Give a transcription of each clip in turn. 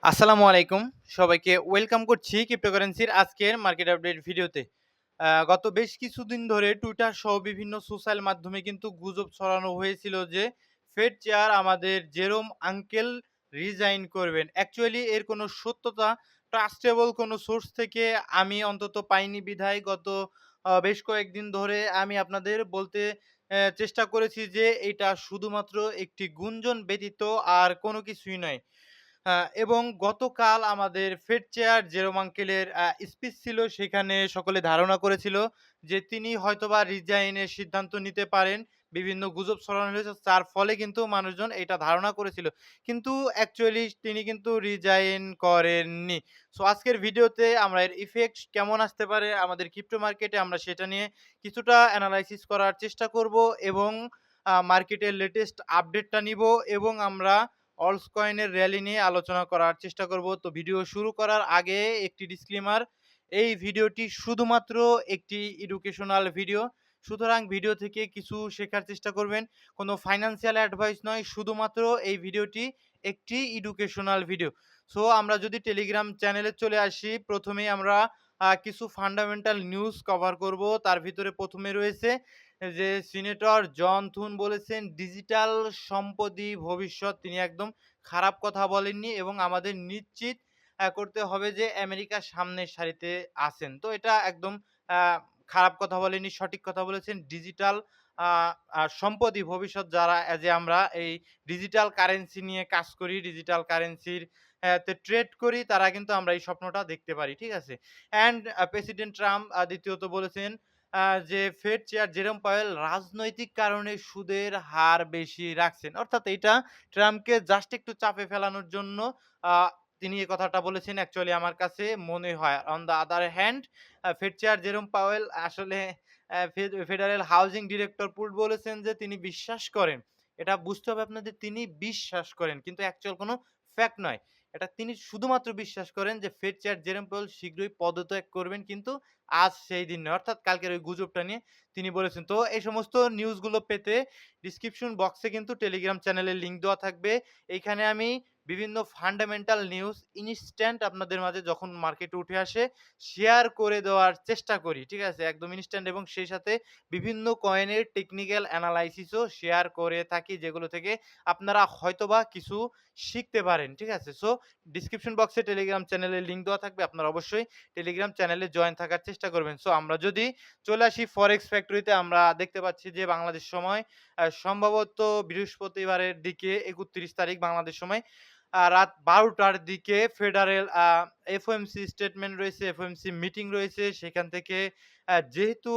আসসালামু আলাইকুম। সবাইকে ওয়েলকাম করছি ক্রিপ্টোকারেন্সির আজকের মার্কেট আপডেট ভিডিওতে। গত বেশ কিছুদিন ধরে টুইটার সহ বিভিন্ন সোশ্যাল মাধ্যমে কিন্তু গুজব ছড়ানো হয়েছিল যে ফেড চেয়ার আমাদের জেরোম আঙ্কেল রিজাইন করবেন। অ্যাকচুয়ালি এর কোনো সত্যতা ট্রাস্টেবল কোনো সোর্স থেকে আমি অন্তত পাইনি বিধায় গত বেশ কয়েকদিন ধরে আমি আপনাদের বলতে চেষ্টা করেছি যে এটা শুধুমাত্র একটি গুঞ্জন ব্যতীত আর কোনো কিছুই নয়। এবং গতকাল আমাদের ফেড চেয়ার জেরোম আঙ্কেলের স্পিচ ছিল। সেখানে সকলে ধারণা করেছিল যে তিনি হয়তোবা রিজাইনের সিদ্ধান্ত নিতে পারেন। বিভিন্ন গুজব ছড়ানো হয়েছে যার ফলে কিন্তু মানুষজন এটা ধারণা করেছিল। কিন্তু অ্যাকচুয়ালি তিনি কিন্তু রিজাইন করেননি। সো আজকের ভিডিওতে আমরা এর ইফেক্ট কেমন আসতে পারে আমাদের ক্রিপ্টো মার্কেটে আমরা সেটা নিয়ে কিছুটা এনালাইসিস করার চেষ্টা করব এবং মার্কেটের লেটেস্ট আপডেটটা নিবো এবং আমরা অলস কয়েনের র‍্যালি নিয়ে আলোচনা করার চেষ্টা করব। তো ভিডিও শুরু করার আগে একটি ডিসক্লেমার, এই ভিডিওটি শুধুমাত্র একটি এডুকেশনাল ভিডিও। সুতরাং ভিডিও থেকে কিছু শেখার চেষ্টা করবেন। কোনো ফাইন্যান্সিয়াল অ্যাডভাইস নয়, শুধুমাত্র এই ভিডিওটি একটি এডুকেশনাল ভিডিও। সো আমরা যদি টেলিগ্রাম চ্যানেলে চলে আসি, প্রথমেই আমরা কিছু ফান্ডামেন্টাল নিউজ কভার করব। তার ভিতরে প্রথমে রয়েছে যে সিনেটর জন থুন বলেছেন ডিজিটাল সম্পদই ভবিষ্যৎ। তিনি একদম খারাপ কথা বলেননি এবং আমাদের নিশ্চিত করতে হবে যে আমেরিকা সামনের সারিতে আছেন। তো এটা একদম আ খারাপ কথা বলেননি, সঠিক কথা বলেছেন। ডিজিটাল আ আ সম্পদই ভবিষ্যৎ। যারা যে আমরা এই ডিজিটাল কারেন্সি নিয়ে কাজ করি, ডিজিটাল কারেন্সির তে ট্রেড করি, তারা কিন্তু আমরা এই স্বপ্নটা দেখতে পারি। ঠিক আছে? অ্যান্ড প্রেসিডেন্ট ট্রাম্প দ্বিতীয়ত বলেছেন যে ফেড চেয়ার জেরোম পাওয়েল রাজনৈতিক কারণে সুদের হার বেশি রাখছেন। অর্থাৎ এইটা ট্রাম্পকে জাস্ট একটু চাপে ফেলানোর জন্য আ তিনি এই কথাটা বলেছেন অ্যাকচুয়ালি আমার কাছে মনে হয়। On the other hand Fed chair Jerome Powell আসলে ফেডারেল হাউজিং ডিরেক্টর পুল বলেছেন যে তিনি বিশ্বাস করেন। এটা বুঝতে হবে আপনাদের, তিনি বিশ্বাস করেন কিন্তু অ্যাকচুয়াল কোনো ফ্যাক্ট নয়। এটা তিনি শুধুমাত্র বিশ্বাস করেন যে ফেড চেয়ার জেরোম পাওয়েল শীঘ্রই পদত্যাগ করবেন, কিন্তু আজ সেই দিন নয়। অর্থাৎ কালকের ওই গুজবটা নিয়ে তিনি বলেছেন। তো এই সমস্ত নিউজগুলো পেতে ডিসক্রিপশন বক্সে কিন্তু টেলিগ্রাম চ্যানেলের লিঙ্ক দেওয়া থাকবে। এইখানে আমি বিভিন্ন ফান্ডামেন্টাল নিউজ ইনস্ট্যান্ট আপনাদের মাঝে যখন মার্কেটে উঠে আসে শেয়ার করে দেওয়ার চেষ্টা করি। ঠিক আছে? একদম ইনস্ট্যান্ট এবং সেই সাথে বিভিন্ন কয়েনের টেকনিক্যাল এনালাইসিসও শেয়ার করে থাকি, যেগুলো থেকে আপনারা হয়তোবা কিছু শিখতে পারেন। ঠিক আছে? সো ডিসক্রিপশন বক্সে টেলিগ্রাম চ্যানেলের লিঙ্ক দেওয়া থাকবে। আপনারা অবশ্যই টেলিগ্রাম চ্যানেলে জয়েন থাকার চেষ্টা করবেন। সো আমরা যদি চলে আসি ফরেক্স ফ্যাক্টরিতে, আমরা দেখতে পাচ্ছি যে বাংলাদেশ সময় সম্ভবত বৃহস্পতিবারের দিকে ৩১ তারিখ বাংলাদেশ সময় রাত ১২ টার দিকে ফেডারেল এফওএমসি স্টেটমেন্ট রয়েছে, এফওএমসি মিটিং রয়েছে। সেখান থেকে যেহেতু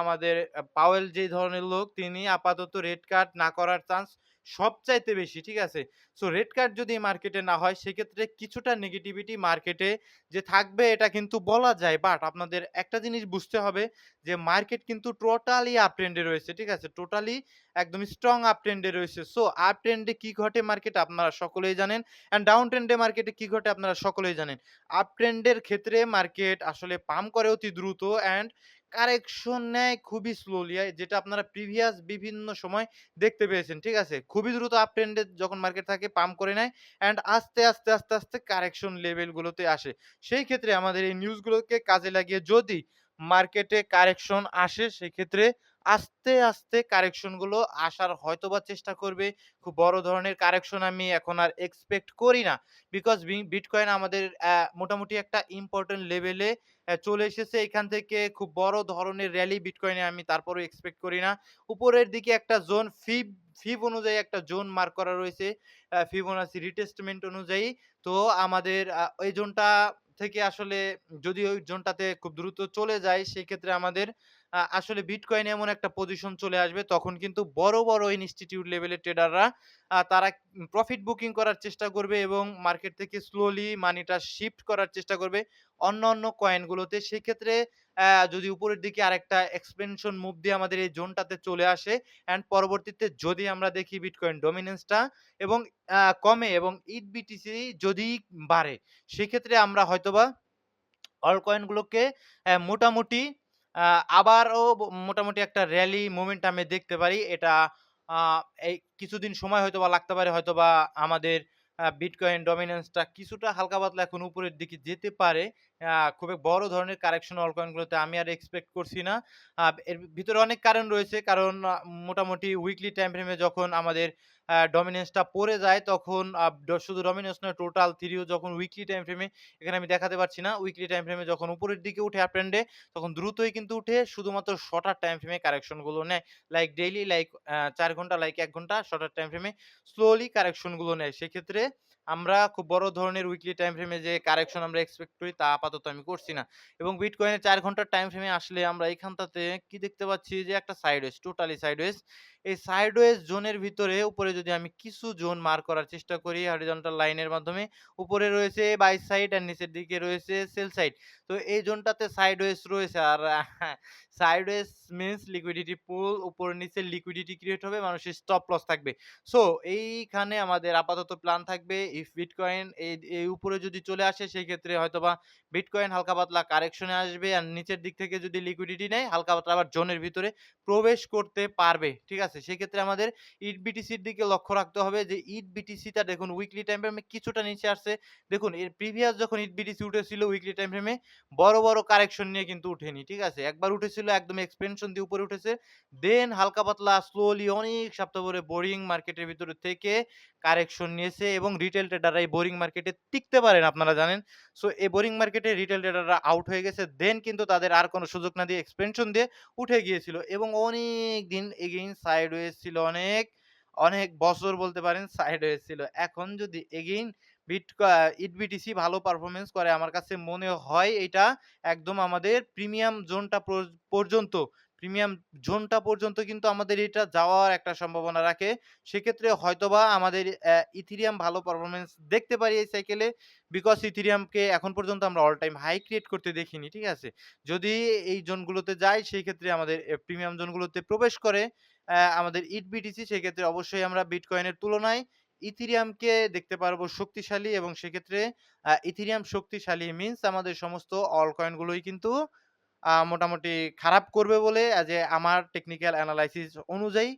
আমাদের পাওয়েল যেই ধরনের লোক, তিনি আপাতত রেড কার্ড না করার চান্স সবচাইতে বেশি। ঠিক আছে? সো রেড কার্ড যদি মার্কেটে না হয় সেক্ষেত্রে কিছুটা নেগেটিভিটি মার্কেটে যে থাকবে এটা কিন্তু বলা যায়। বাট আপনাদের একটা জিনিস বুঝতে হবে যে মার্কেট কিন্তু টোটালি আপ ট্রেন্ডে রয়েছে। ঠিক আছে? টোটালি একদম স্ট্রং আপ ট্রেন্ডে রয়েছে। সো আপ ট্রেন্ডে কি ঘটে মার্কেটে আপনারা সকলেই জানেন। অ্যান্ড ডাউন ট্রেন্ডে মার্কেটে কি ঘটে আপনারা সকলেই জানেন। আপ ট্রেন্ডের ক্ষেত্রে মার্কেট আসলে পাম্প করে অতি দ্রুত অ্যান্ড কারেকশন নেয় খুবই স্লোলি, যেটা আপনারা প্রিভিয়াস বিভিন্ন সময় দেখতে পেয়েছেন। ঠিক আছে? খুবই দ্রুত আপ ট্রেন্ডে যখন মার্কেট থাকে পাম্প করে নেয় অ্যান্ড আস্তে, আস্তে কারেকশন লেভেলগুলোতে আসে। সেই ক্ষেত্রে আমাদের এই নিউজগুলোকে কাজে লাগিয়ে যদি মার্কেটে কারেকশন আসে, সেক্ষেত্রে আস্তে, আস্তে কারেকশন গুলো আসার হয়তোবা চেষ্টা করবে। খুব বড় ধরনের কারেকশন আমি এখন আর এক্সপেক্ট করি না। বিকজ বিটকয়েন আমাদের মোটামুটি একটা ইম্পোর্টেন্ট লেভেলে চলে এসেছে। এখান থেকে খুব বড় ধরনের র‍্যালি বিটকয়েনে আমি তারপরেও এক্সপেক্ট করি না। উপরের দিকে একটা জোন ফিব অনুযায়ী একটা জোন মার্ক করা রয়েছে ফিবোনাসি রিটেস্টমেন্ট অনুযায়ী। তো আমাদের ওই জোনটা থেকে আসলে যদি ওই জোনটাতে খুব দ্রুত চলে যায়, সেক্ষেত্রে আমাদের আসলে বিটকয়েন এমন একটা পজিশন চলে আসবে, তখন কিন্তু বড় ইনস্টিটিউট লেভেলের ট্রেডাররা তারা প্রফিট বুকিং করার চেষ্টা করবে এবং মার্কেট থেকে স্লোলি মানিটা শিফট করার চেষ্টা করবে অন্যান্য কয়েনগুলোতে। সেক্ষেত্রে যদি উপরের দিকে আরেকটা এক্সপেনশন মুভ দিয়ে আমাদের এই জোনটাতে চলে আসে অ্যান্ড পরবর্তীতে যদি আমরা দেখি বিটকয়েন ডমিনেন্সটা এবং কমে এবং ইথ বিটিসি যদি বাড়ে, সেক্ষেত্রে আমরা হয়তোবা অল কয়েনগুলোকে মোটামুটি আ আবারও মোটামুটি একটা র‍্যালি মোমেন্টাম এ দেখতে পারি। এটা আ এই কিছুদিন সময় হয়তোবা লাগতে পারে। হয়তোবা আমাদের বিটকয়েন ডমিন্যান্সটা কিছুটা হালকা পাতলা এখন উপরের দিকে যেতে পারে। খুব বড় ধরনের কারেকশন অল কয়েনগুলোতে আমি আর এক্সপেক্ট করছি না। এর ভিতরে অনেক কারণ রয়েছে। কারণ মোটামুটি উইকলি টাইম ফ্রেমে যখন আমাদের ডমিন্যান্সটা পড়ে যায় তখন শুধু ডমিন্যান্স নয়, টোটাল থিরিও যখন উইকলি টাইম ফ্রেমে, এখানে আমি দেখাতে পারছি না। উইকলি টাইম ফ্রেমে যখন উপরের দিকে উঠে আপ ট্রেন্ডে, তখন দ্রুতই কিন্তু উঠে শুধুমাত্র শর্টার টাইম ফ্রেমে কারেকশন গুলো নেয়। লাইক ডেইলি, লাইক ৪ ঘন্টা, লাইক ১ ঘন্টা শর্টার টাইম ফ্রেমে স্লোলি কারেকশন গুলো নেয়। সেক্ষেত্রে আমরা খুব বড় ধরনের উইকলি টাইম ফ্রেমে যে কারেকশন আমরা এক্সপেক্ট করি তা আপাতত আমি করছি না। এবং বিটকয়েনের ৪ ঘন্টার টাইম ফ্রেমে আসলে আমরা এখানটাতে কি দেখতে পাচ্ছি যে একটা সাইডওয়েজ, টোটালি সাইডওয়েজ। এই সাইডওয়েজ জোনের ভিতরে উপরে যদি আমি কিছু জোন মার্ক করার চেষ্টা করি হরিজন্টাল লাইনের মাধ্যমে, উপরে রয়েছে বাই সাইড আর নিচের দিকে রয়েছে সেল সাইড। তো এই জোনটাতে সাইডওয়েজ রয়েছে। আর সাইডওয়েজ মিনস লিকুইডিটি পুল, উপর নিচে লিকুইডিটি ক্রিয়েট হবে, মানুষের স্টপ লস থাকবে। সো এইখানে আমাদের আপাতত প্ল্যান থাকবে ইফ বিটকয়েন এই উপরে যদি চলে আসে সেক্ষেত্রে হয়তোবা বিটকয়েন হালকা পাতলা কারেকশনে আসবে আর নিচের দিক থেকে যদি লিকুইডিটি নেয় হালকা পাতলা আবার জোনের ভিতরে প্রবেশ করতে পারবে। ঠিক আছে? সেক্ষেত্রে আমাদের ইট বিটিসির দিকে লক্ষ্য রাখতে হবে যে ইট বিটিসিটা দেখুন উইকলি টাইম ফ্রেমে কিছুটা নিচে আসছে। দেখুন এর প্রিভিয়াস যখন ইট বিটিসি উঠেছিল উইকলি টাইম ফ্রেমে বড় কারেকশন নিয়ে কিন্তু উঠেনি। ঠিক আছে? একবার উঠেছিল একদম এক্সপেনশন দিয়ে উপরে উঠেছে। দেন হালকা পাতলা স্লোলি অনেক সপ্তাহ ধরে বোরিং মার্কেটের ভিতরে থেকে কারেকশন নিয়েছে এবং রিটেল ট্রেডাররা এই বোরিং মার্কেটে টিকতে পারেন আপনারা জানেন। সো এই বোরিং মার্কেটে রিটেল ট্রেডাররা আউট হয়ে গেছে। দেন কিন্তু তাদের আর কোনো সুযোগ না দিয়ে এক্সপেনশন দিয়ে উঠে গিয়েছিল এবং অনেক দিন এগেইন সাইডওয়েজ ছিল, অনেক বছর বলতে পারেন সাইডওয়েজ ছিল। এখন যদি এগেইন ইটবিটিসি ভালো পারফরম্যান্স করে আমার কাছে মনে হয় এটা একদম আমাদের প্রিমিয়াম জোনটা পর্যন্ত, প্রিমিয়াম জোনটা পর্যন্ত কিন্তু আমাদের এটা যাওয়ার একটা সম্ভাবনা রাখে। সেক্ষেত্রে হয়তোবা আমাদের ইথেরিয়াম ভালো পারফরম্যান্স দেখতে পারি এই সাইকেলে। বিকজ ইথেরিয়ামকে এখন পর্যন্ত আমরা অল টাইম হাই ক্রিয়েট করতে দেখিনি। ঠিক আছে? যদি এই জোনগুলোতে যায় সেক্ষেত্রে আমাদের প্রিমিয়াম জোনগুলোতে প্রবেশ করে আমাদের ইটবিটিসি, সেক্ষেত্রে অবশ্যই আমরা বিটকয়েনের তুলনায় ইথেরিয়ামকে দেখতে পারবো শক্তিশালী এবং সেক্ষেত্রে ইথেরিয়াম শক্তিশালী মিনস আমাদের সমস্ত অল কয়েন গুলোই কিন্তু মোটামুটি খারাপ করবে বলে আমার টেকনিক্যাল এনালাইসিস অনুযায়ী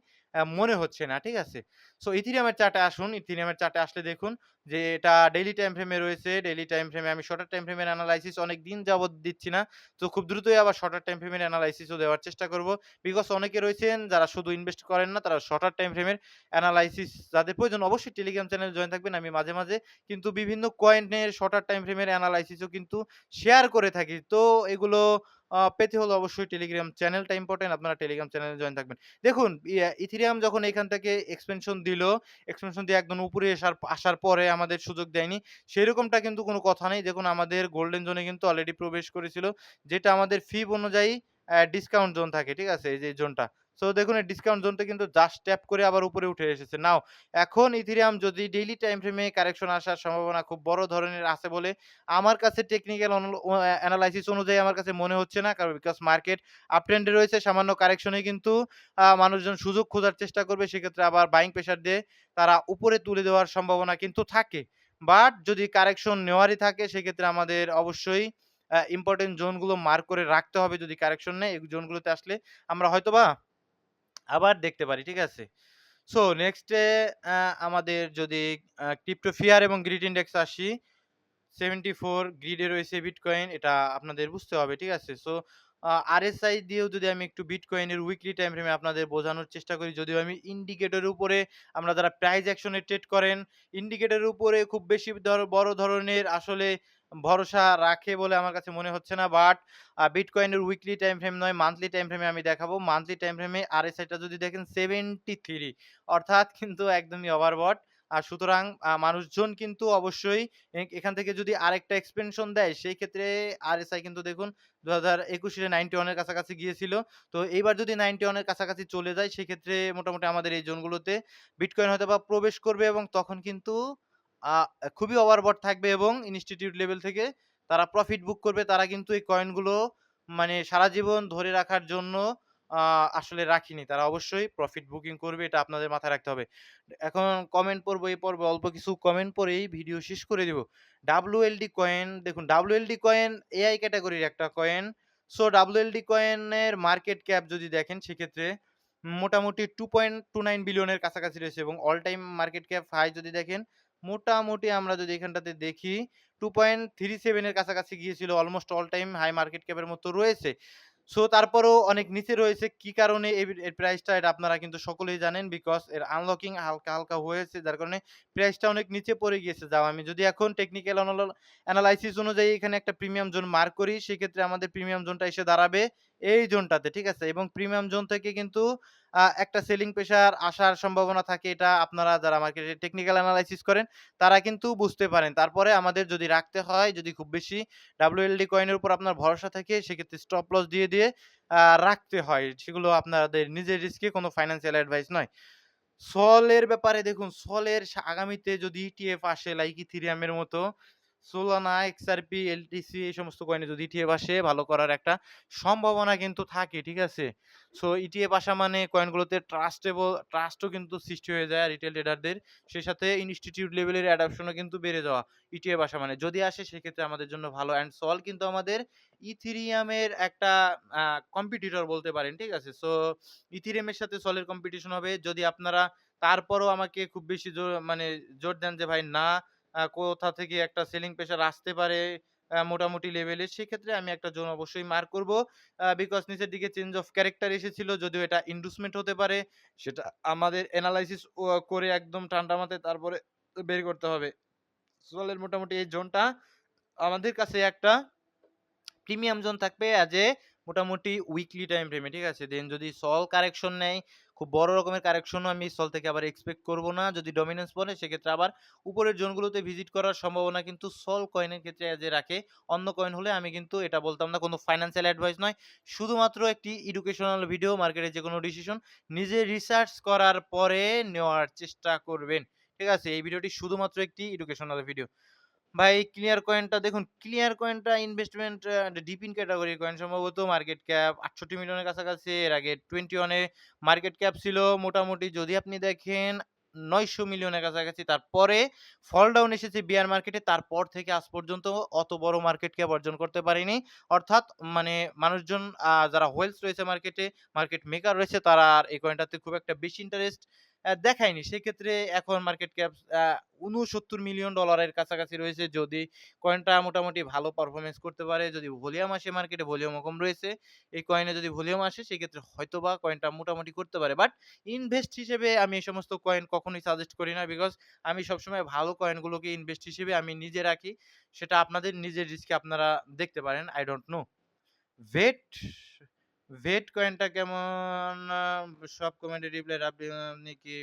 মনে হচ্ছে না। ঠিক আছে? সো ইথেরিয়ামের চার্টে আসুন। ইথেরিয়ামের চার্টে আসলে দেখুন যে এটা ডেইলি টাইম ফ্রেমে রয়েছে। ডেইলি টাইম ফ্রেমে আমি শর্টার টাইম ফ্রেমের এনালাইসিস অনেকদিন যাবৎ দিচ্ছি না। তো খুব দ্রুতই আবার শর্টার টাইম ফ্রেমের এনালাইসিসও দেওয়ার চেষ্টা করব। বিকজ অনেকে রয়েছেন যারা শুধু ইনভেস্ট করেন না, তারা শর্টার টাইম ফ্রেমের এনালাইসিস যাদের প্রয়োজন অবশ্যই টেলিগ্রাম চ্যানেলে জয়েন থাকবেন। আমি মাঝে কিন্তু বিভিন্ন কয়েনের শর্টার টাইম ফ্রেমের এনালাইসিসও কিন্তু শেয়ার করে থাকি। তো এগুলো পেতে হলে অবশ্যই টেলিগ্রাম চ্যানেলটা ইম্পোর্টেন্ট। আপনারা টেলিগ্রাম চ্যানেলে জয়েন থাকবেন। দেখুন ইথেরিয়াম যখন এখান থেকে এক্সপেনশন দিল, এক্সপেনশন দিয়ে একদম উপরে আসার পরে আমাদের সুযোগ দেয়নি। সেরকমটা কিন্তু কোনো কথা নেই। দেখুন আমাদের গোল্ডেন জোনে কিন্তু অলরেডি প্রবেশ করেছিল। যেটা আমাদের ফিব অনুযায়ী ডিসকাউন্ট জোন থাকে। ঠিক আছে? এই যে জোনটা। সো দেখুন এই ডিসকাউন্ট জোনটা কিন্তু জাস্ট ট্যাপ করে আবার উপরে উঠে এসেছে। নাও এখন ইথেরিয়াম যদি ডেইলি টাইম ফ্রেমে কারেকশন আসার সম্ভাবনা খুব বড় ধরনের আছে বলে আমার কাছে টেকনিক্যাল এনালাইসিস অনুযায়ী আমার কাছে মনে হচ্ছে না। কারণ বিকজ মার্কেট আপ ট্রেন্ডে রয়েছে। সামান্য কারেকশনে কিন্তু মানুষজন সুযোগ খোঁজার চেষ্টা করবে। সেক্ষেত্রে আবার বাইং প্রেশার দিয়ে তারা উপরে তুলে দেওয়ার সম্ভাবনা কিন্তু থাকে। বাট যদি কারেকশন নেওয়ারই থাকে সেক্ষেত্রে আমাদের অবশ্যই ইম্পোর্টেন্ট জোন গুলো মার্ক করে রাখতে হবে। যদি কারেকশন নেয় এই জোনগুলোতে আসলে আমরা হয়তোবা আবার দেখতে পারি। ঠিক আছে? সো নেক্সট আমাদের যদি ক্রিপ্টো ফিয়ার এবং গ্রিড ইনডেক্স আসি, 74 গ্রিডে রয়েছে বিটকয়েন। এটা আপনাদের বুঝতে হবে। ঠিক আছে? সো আরএসআই দিয়েও যদি আমি একটু বিটকয়েনের উইকলি টাইম ফ্রেমে আপনাদের বোঝানোর চেষ্টা করি, যদিও আমি ইন্ডিকেটরের উপরে আমরা যারা প্রাইস অ্যাকশন এ ট্রেড করেন, ইন্ডিকেটরের উপরে খুব বেশি বড় ধরনের আসলে ভরসা রাখে বলে আমার কাছে মনে হচ্ছে না। বাট বিটকয়েনের উইকলি টাইম ফ্রেম নয়, মান্থলি টাইম ফ্রেমে আমি দেখাবো। মান্থলি টাইম ফ্রেমে আরএসআইটা যদি দেখেন 73, অর্থাৎ কিন্তু একদমই ওভারবট। সুতরাং মানুষজন কিন্তু অবশ্যই এখান থেকে যদি আরেকটা এক্সপেনশন দেয় সেই ক্ষেত্রে আরএসআই কিন্তু দেখুন 2021 এ 91 এর কাছাকাছি গিয়েছিল। তো এইবার যদি 91 এর কাছাকাছি চলে যায় সেক্ষেত্রে মোটামুটি আমাদের এই জোনগুলোতে বিটকয়েন হয়তোবা প্রবেশ করবে এবং তখন কিন্তু আ খুবই ওভারবট থাকবে এবং ইনস্টিটিউট লেভেল থেকে তারা প্রফিট বুক করবে। তারা কিন্তু এই কয়েনগুলো মানে সারা জীবন ধরে রাখার জন্য আ আসলে রাখিনি। তারা অবশ্যই প্রফিট বুকিং করবে, এটা আপনাদের মাথায় রাখতে হবে। এখন কমেন্ট পড়বো, এই পর্বে অল্প কিছু কমেন্ট পড়েই ভিডিও শেষ করে দিব। WLD কয়েন দেখুন, WLD কয়েন AI ক্যাটেগরির একটা কয়েন। সো WLD কয়েনের মার্কেট ক্যাপ যদি দেখেন সেক্ষেত্রে মোটামুটি 2.29 বিলিয়নের কাছাকাছি রয়েছে এবং all time market cap high যদি দেখেন মোটামুটি আমরা যদি এখানটাতে দেখি 2.37 এর কাছাকাছি গিয়েছিল। Almost all time high market cap এর মতো রয়েছে। সো তারপরেও অনেক নিচে রয়েছে। কি কারণে এর প্রাইসটা এটা আপনারা কিন্তু সকলেই জানেন। বিকজ এর আনলকিং হালকা, হালকা হয়েছে। যার কারণে প্রাইসটা অনেক নিচে পড়ে গিয়েছে। যাও আমি যদি এখন টেকনিক্যাল এনালাইসিস অনুযায়ী এখানে একটা প্রিমিয়াম জোন মার্ক করি, সেক্ষেত্রে আমাদের প্রিমিয়াম জোনটা এসে দাঁড়াবে এই জোনটাতে। ঠিক আছে? এবং প্রিমিয়াম জোন থেকে কিন্তু একটা সেলিং প্রেশার আসার সম্ভাবনা থাকে। এটা আপনারা যারা মার্কেটে টেকনিক্যাল এনালাইসিস করেন তারা কিন্তু বুঝতে পারেন। তারপরে আমাদের যদি রাখতে হয়, যদি খুব বেশি WLD কয়েনের উপর আপনার ভরসা থাকে, সেক্ষেত্রে স্টপ লস দিয়ে রাখতে হয়। সেগুলো আপনাদের নিজের রিস্কে, কোনো ফাইন্যান্সিয়াল অ্যাডভাইস নয়। সলের ব্যাপারে দেখুন, সলের আগামীতে যদি ইটিএফ আসে লাইক ইথেরিয়াম এর মতো, সোলানা, এক্সআরপি, এলটিসি এই সমস্ত কয়েনে যদি ইটিএফ আসে, ভালো করার একটা সম্ভাবনা কিন্তু থাকে। ঠিক আছে? সো ইটিএফ আসা মানে কয়েনগুলোতে ট্রাস্টও কিন্তু সৃষ্টি হয়ে যায় রিটেল ট্রেডারদের। সেই সাথে ইনস্টিটিউট লেভেলের অ্যাডপশনও কিন্তু বেড়ে যাওয়া। ইটিএফ আসা মানে যদি আসে সেক্ষেত্রে আমাদের জন্য ভালো। অ্যান্ড সল কিন্তু আমাদের ইথেরিয়ামের একটা কম্পিটিটর বলতে পারেন। ঠিক আছে? সো ইথেরিয়ামের সাথে সলের কম্পিটিশন হবে। যদি আপনারা তারপরও আমাকে খুব বেশি মানে জোর দেন যে ভাই না, কোথা থেকে একটা সেলিং প্রেশার আসতে পারে মোটামুটি লেভেলে, সেক্ষেত্রে আমি একটা জোন অবশ্যই মার্ক করব। বিকজ নিচের দিকে চেঞ্জ অফ ক্যারেক্টার এসেছিল, যদিও এটা ইন্ডুসমেন্ট হতে পারে, সেটা আমাদের এনালাইসিস করে একদম ঠান্ডা মাথায় তারপরে বের করতে হবে। সোলের মোটামুটি এই জোনটা আমাদের কাছে একটা প্রিমিয়াম জোন থাকবে অ্যাজ এ মোটামুটি উইকলি টাইম ফ্রেমে। ঠিক আছে? দেন যদি সল কারেকশন নেয়, খুব বড় রকমের কারেকশনও আমি সল থেকে আবার এক্সপেক্ট করব না। যদি ডমিন্যান্স পড়ে সেক্ষেত্রে আবার উপরের জোনগুলোতে ভিজিট করার সম্ভাবনা কিন্তু সল কয়েনের ক্ষেত্রে অ্যাজ এ রাখে। অন্য কয়েন হলে আমি কিন্তু এটা বলতাম না। কোনো ফাইন্যান্সিয়াল অ্যাডভাইস নয়। শুধুমাত্র একটি এডুকেশনাল ভিডিও। মার্কেটে যেকোনো ডিসিশন নিজে রিসার্চ করার পরে নেওয়ার চেষ্টা করবেন। ঠিক আছে? এই ভিডিওটি শুধুমাত্র একটি এডুকেশনাল ভিডিও। ভাই ক্লিয়ার কয়েনটা দেখুন, ক্লিয়ার কয়েনটা investment deep in category coin, সম্ভবত মার্কেট ক্যাপ ৬৮ মিলিয়নের কাছাকাছি। এর আগে 21 এ মার্কেট ক্যাপ ছিল মোটামুটি যদি আপনি দেখেন ৯০০ মিলিয়নের কাছাকাছি। তারপরে ফল ডাউন এসেছে বিয়ার মার্কেটে। তারপর থেকে আজ পর্যন্ত অত বড় মার্কেট ক্যাপ অর্জন করতে পারেনি। অর্থাৎ মানে মানুষজন যারা হোয়েলস রয়েছে মার্কেটে, মার্কেট মেকার রয়েছে, তারা আর এই কয়েনটাতে খুব একটা বেশি ইন্টারেস্ট দেখায়নি। সেক্ষেত্রে এখন মার্কেট ক্যাপ $৬৯ মিলিয়ন এর কাছাকাছি রয়েছে। যদি কয়েনটা মোটামুটি ভালো পারফরম্যান্স করতে পারে, যদি ভলিউম আসে, মার্কেটে ভলিউমও কম রয়েছে। এই কয়েনে যদি ভলিউম আসে সেক্ষেত্রে হয়তোবা কয়েনটা মোটামুটি করতে পারে। বাট ইনভেস্ট হিসেবে আমি এই সমস্ত কয়েন কখনোই সাজেস্ট করি না। বিকজ আমি সবসময় ভালো কয়েনগুলোকে ইনভেস্ট হিসেবে আমি নিজে রাখি। সেটা আপনাদের নিজের রিস্কে আপনারা দেখতে পারেন। I don't know। ভেট, ভেট কয়েনটা কেমন? সব কমেন্টে রিপ্লাই আপনি কি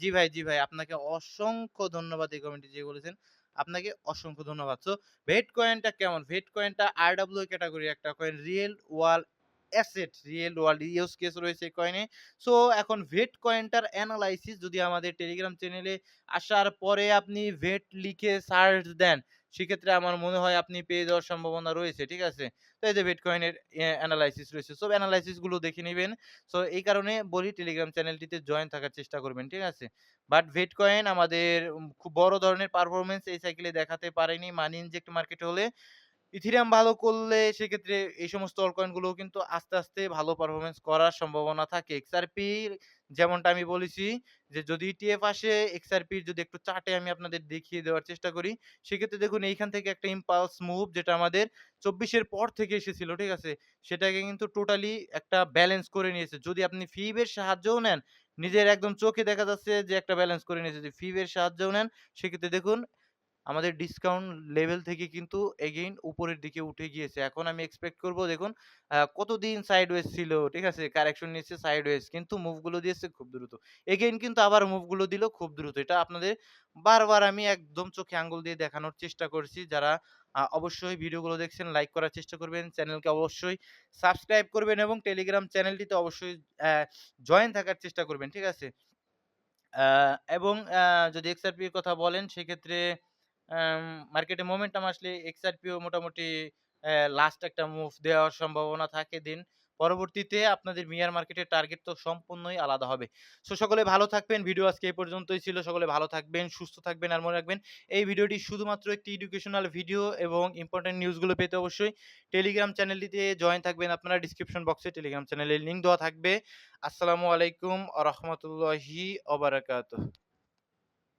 জি ভাই, জি ভাই। আপনাকে অসংখ্য ধন্যবাদ এই কমেন্টে যে বলেছেন। আপনাকে অসংখ্য ধন্যবাদ। সো ভেট কয়েনটা কেমন? ভেট কয়েনটা RWA ক্যাটেগরির একটা coin. Real world asset, real world use case রয়েছে এই কয়েনে। সো এখন ভেট কয়েনটার এনালাইসিস যদি আমাদের টেলিগ্রাম চ্যানেলে আসার পরে আপনি ভেট লিখে সার্চ দেন, সেক্ষেত্রে আমার মনে হয় আপনি পেয়ে যাওয়ার সম্ভাবনা রয়েছে। ঠিক আছে? তো এই যে বিটকয়েনের এনালাইসিস রয়েছে। সো এনালাইসিস গুলো দেখে নিবেন। সো এই কারণে বলি টেলিগ্রাম চ্যানেলটিতে জয়েন থাকার চেষ্টা করবেন। ঠিক আছে? বাট বিটকয়েন আমাদের খুব বড় ধরনের পারফরম্যান্স এই সাইকেলে দেখাতে পারেনি। মানি ইনজেক্ট মার্কেট হলে ইথেরিয়াম ভালো করলে সেক্ষেত্রে এই সমস্ত অল্টকয়েন গুলোও কিন্তু আস্তে, আস্তে ভালো পারফরম্যান্স করার সম্ভাবনা থাকে। এক্সআরপি যেমনটা আমি বলেছি যে যদি ইটিএফ আসে, এক্সআরপির যদি একটু চার্টে আমি আপনাদের দেখিয়ে দেওয়ার চেষ্টা করি, সেক্ষেত্রে দেখুন এইখান থেকে একটা ইম্পালস মুভ যেটা আমাদের ২৪ এর পর থেকে এসেছিল, ঠিক আছে? সেটাকে কিন্তু টোটালি একটা ব্যালেন্স করে নিয়েছে। যদি আপনি ফিব এর সাহায্যও নেন, নিজের একদম চোখে দেখা যাচ্ছে যে একটা ব্যালেন্স করে নিয়েছে। যদি ফিব এর সাহায্যও নেন, সেক্ষেত্রে দেখুন আমাদের ডিসকাউন্ট লেভেল থেকে কিন্তু এগেইন উপরের দিকে উঠে গিয়েছে। এখন আমি এক্সপেক্ট করব দেখুন কতদিন সাইডওয়েজ ছিল, ঠিক আছে? কারেকশন নিচ্ছে সাইডওয়েজ, কিন্তু মুভগুলো দিয়েছে খুব দ্রুত। এগেইন কিন্তু আবার মুভগুলো দিল খুব দ্রুত। এটা আপনাদের বারবার আমি একদম চোখে আঙ্গুল দিয়ে দেখানোর চেষ্টা করছি। যারা অবশ্যই ভিডিওগুলো দেখছেন লাইক করার চেষ্টা করবেন। চ্যানেলকে অবশ্যই সাবস্ক্রাইব করবেন এবং টেলিগ্রাম চ্যানেলটিতে অবশ্যই জয়েন থাকার চেষ্টা করবেন। ঠিক আছে? আ এবং যদি এক্সআরপি এর কথা বলেন সেক্ষেত্রে আম মার্কেটে মোমেন্টাম আসলে এক্সআরপিও মোটামুটি লাস্ট একটা মুভ দেওয়ার সম্ভাবনা থাকে দেন। পরবর্তীতে আপনাদের মিয়ার মার্কেটের টার্গেট তো সম্পূর্ণই আলাদা হবে। সো সকলে ভালো থাকবেন। ভিডিও আজকে এই পর্যন্তই ছিল। সকলে ভালো থাকবেন, সুস্থ থাকবেন আর মনে রাখবেন এই ভিডিওটি শুধুমাত্র একটি এডুকেশনাল ভিডিও এবং ইম্পোর্টেন্ট নিউজগুলো পেতে অবশ্যই টেলিগ্রাম চ্যানেলটিতে জয়েন থাকবেন আপনারা। ডিসক্রিপশন বক্সে টেলিগ্রাম চ্যানেলের লিংক দেওয়া থাকবে। আসসালামু আলাইকুম ওয়া রাহমাতুল্লাহি ওয়া বারাকাতুহু।